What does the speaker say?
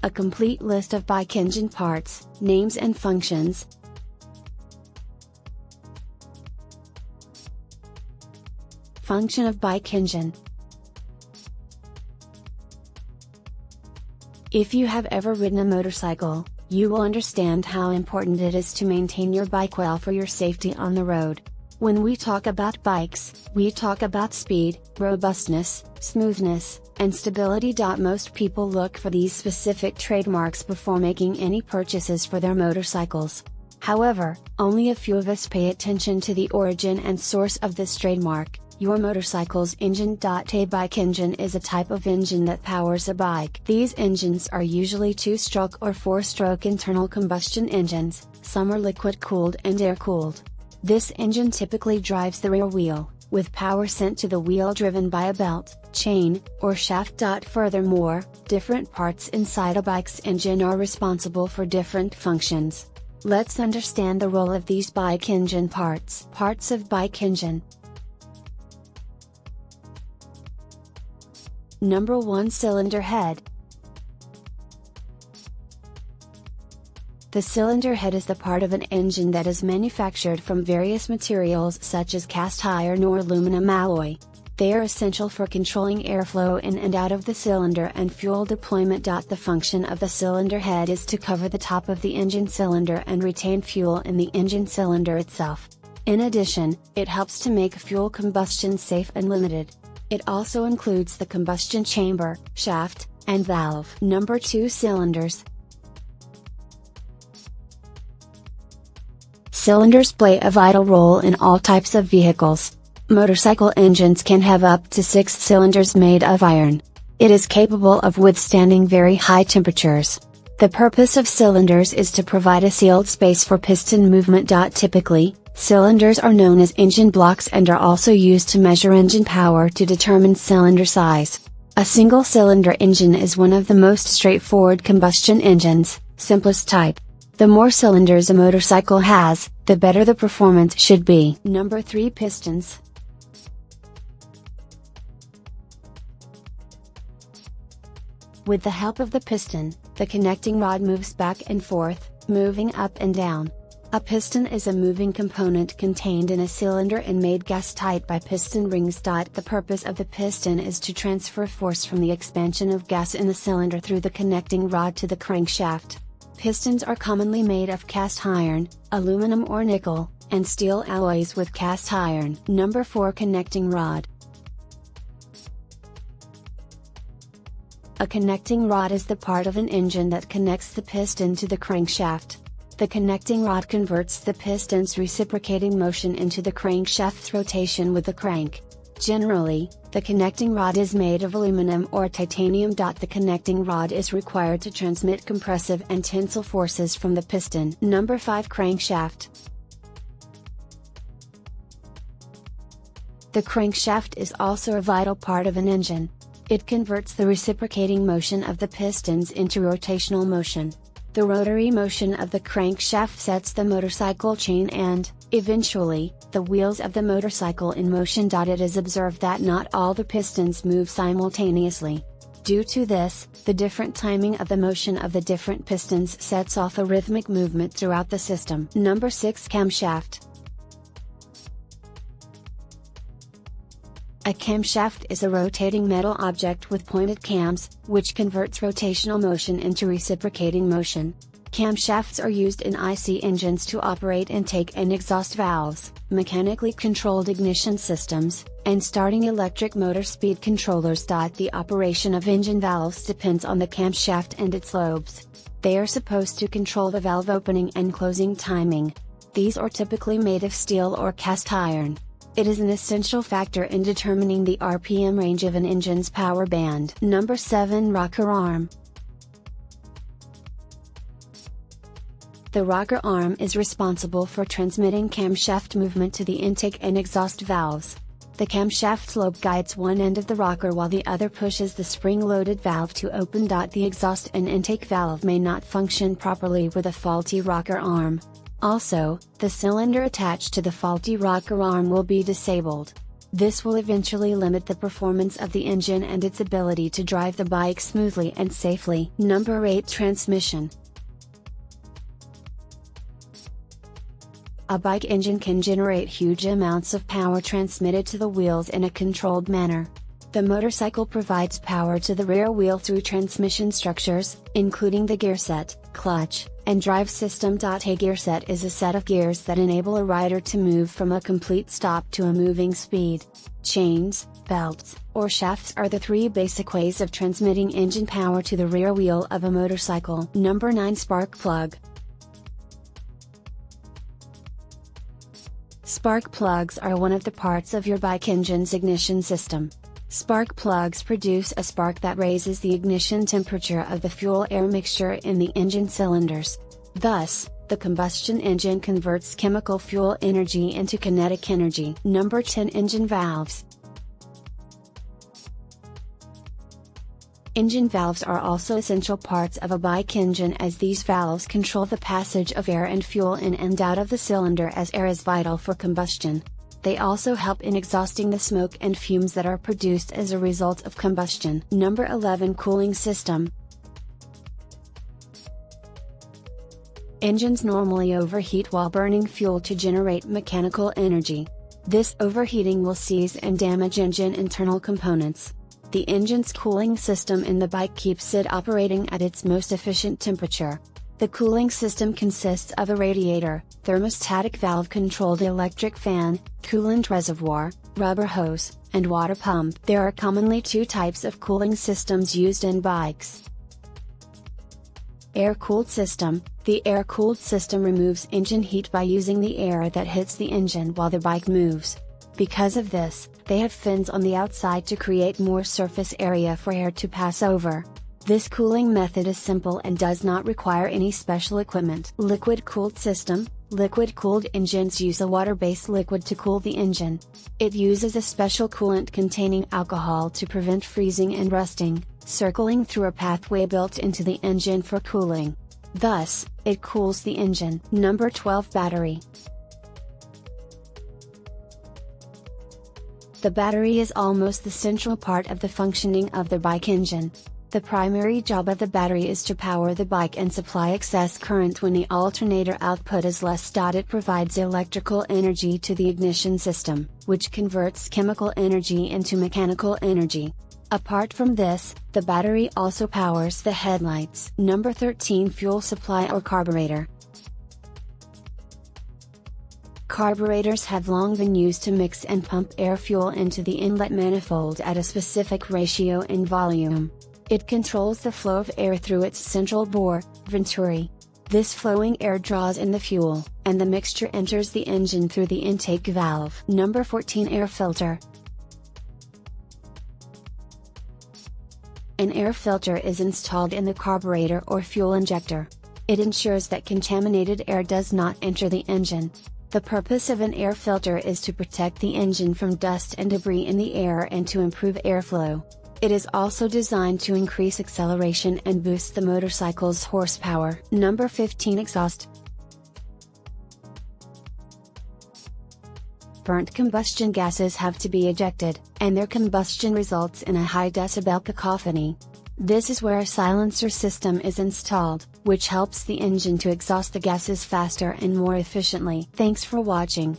A complete list of bike engine parts, names and functions. Function of bike engine. If you have ever ridden a motorcycle, you will understand how important it is to maintain your bike well for your safety on the road. When we talk about bikes, we talk about speed, robustness, smoothness, and stability. Most people look for these specific trademarks before making any purchases for their motorcycles. However, only a few of us pay attention to the origin and source of this trademark. Your motorcycle's engine. A bike engine is a type of engine that powers a bike. These engines are usually 2-stroke or 4-stroke internal combustion engines. Some are liquid-cooled and air-cooled. This engine typically drives the rear wheel, with power sent to the wheel driven by a belt, chain, or shaft. Furthermore, different parts inside a bike's engine are responsible for different functions. Let's understand the role of these bike engine parts. Parts of bike engine. Number 1. Cylinder head. The cylinder head is the part of an engine that is manufactured from various materials such as cast iron or aluminum alloy. They are essential for controlling airflow in and out of the cylinder and fuel deployment. The function of the cylinder head is to cover the top of the engine cylinder and retain fuel in the engine cylinder itself. In addition, it helps to make fuel combustion safe and limited. It also includes the combustion chamber, shaft, and valve. Number 2. Cylinders. Cylinders play a vital role in all types of vehicles. Motorcycle engines can have up to 6 cylinders made of iron. It is capable of withstanding very high temperatures. The purpose of cylinders is to provide a sealed space for piston movement. Typically, cylinders are known as engine blocks and are also used to measure engine power to determine cylinder size. A single-cylinder engine is one of the most straightforward combustion engines, simplest type. The more cylinders a motorcycle has, the better the performance should be. Number 3. Pistons. With the help of the piston, the connecting rod moves back and forth, moving up and down. A piston is a moving component contained in a cylinder and made gas-tight by piston rings. The purpose of the piston is to transfer force from the expansion of gas in the cylinder through the connecting rod to the crankshaft. Pistons are commonly made of cast iron, aluminum or nickel, and steel alloys with cast iron. Number 4. Connecting rod. A connecting rod is the part of an engine that connects the piston to the crankshaft. The connecting rod converts the piston's reciprocating motion into the crankshaft's rotation with the crank. Generally, the connecting rod is made of aluminum or titanium. The connecting rod is required to transmit compressive and tensile forces from the piston. Number 5. Crankshaft. The crankshaft is also a vital part of an engine. It converts the reciprocating motion of the pistons into rotational motion. The rotary motion of the crankshaft sets the motorcycle chain and, eventually, the wheels of the motorcycle in motion. It is observed that not all the pistons move simultaneously. Due to this, the different timing of the motion of the different pistons sets off a rhythmic movement throughout the system. Number 6. Camshaft. A camshaft is a rotating metal object with pointed cams, which converts rotational motion into reciprocating motion. Camshafts are used in IC engines to operate intake and exhaust valves, mechanically controlled ignition systems, and starting electric motor speed controllers. The operation of engine valves depends on the camshaft and its lobes. They are supposed to control the valve opening and closing timing. These are typically made of steel or cast iron. It is an essential factor in determining the RPM range of an engine's power band. Number 7. Rocker arm. The rocker arm is responsible for transmitting camshaft movement to the intake and exhaust valves. The camshaft lobe guides one end of the rocker while the other pushes the spring-loaded valve to open. The exhaust and intake valve may not function properly with a faulty rocker arm. Also, the cylinder attached to the faulty rocker arm will be disabled. This will eventually limit the performance of the engine and its ability to drive the bike smoothly and safely. Number 8. Transmission. A bike engine can generate huge amounts of power transmitted to the wheels in a controlled manner. The motorcycle provides power to the rear wheel through transmission structures, including the gearset, clutch, and drive system. A gearset is a set of gears that enable a rider to move from a complete stop to a moving speed. Chains, belts, or shafts are the three basic ways of transmitting engine power to the rear wheel of a motorcycle. Number 9. Spark plug. Spark plugs are one of the parts of your bike engine's ignition system. Spark plugs produce a spark that raises the ignition temperature of the fuel-air mixture in the engine cylinders. Thus, the combustion engine converts chemical fuel energy into kinetic energy. Number 10. Engine valves. Engine valves are also essential parts of a bike engine, as these valves control the passage of air and fuel in and out of the cylinder, as air is vital for combustion. They also help in exhausting the smoke and fumes that are produced as a result of combustion. Number 11. Cooling system. Engines normally overheat while burning fuel to generate mechanical energy. This overheating will seize and damage engine internal components. The engine's cooling system in the bike keeps it operating at its most efficient temperature. The cooling system consists of a radiator, thermostatic valve-controlled electric fan, coolant reservoir, rubber hose, and water pump. There are commonly two types of cooling systems used in bikes. Air-cooled system. The air-cooled system removes engine heat by using the air that hits the engine while the bike moves. Because of this, they have fins on the outside to create more surface area for air to pass over. This cooling method is simple and does not require any special equipment. Liquid-cooled system. Liquid-cooled engines use a water-based liquid to cool the engine. It uses a special coolant containing alcohol to prevent freezing and rusting, circling through a pathway built into the engine for cooling. Thus, it cools the engine. Number 12. Battery. The battery is almost the central part of the functioning of the bike engine. The primary job of the battery is to power the bike and supply excess current when the alternator output is less. It provides electrical energy to the ignition system, which converts chemical energy into mechanical energy. Apart from this, the battery also powers the headlights. Number 13. Fuel supply or carburetor. Carburetors have long been used to mix and pump air-fuel into the inlet manifold at a specific ratio and volume. It controls the flow of air through its central bore, venturi. This flowing air draws in the fuel, and the mixture enters the engine through the intake valve. Number 14. Air filter. An air filter is installed in the carburetor or fuel injector. It ensures that contaminated air does not enter the engine. The purpose of an air filter is to protect the engine from dust and debris in the air and to improve airflow. It is also designed to increase acceleration and boost the motorcycle's horsepower. Number 15. Exhaust. Burnt combustion gases have to be ejected, and their combustion results in a high decibel cacophony. This is where a silencer system is installed, which helps the engine to exhaust the gases faster and more efficiently. Thanks for watching.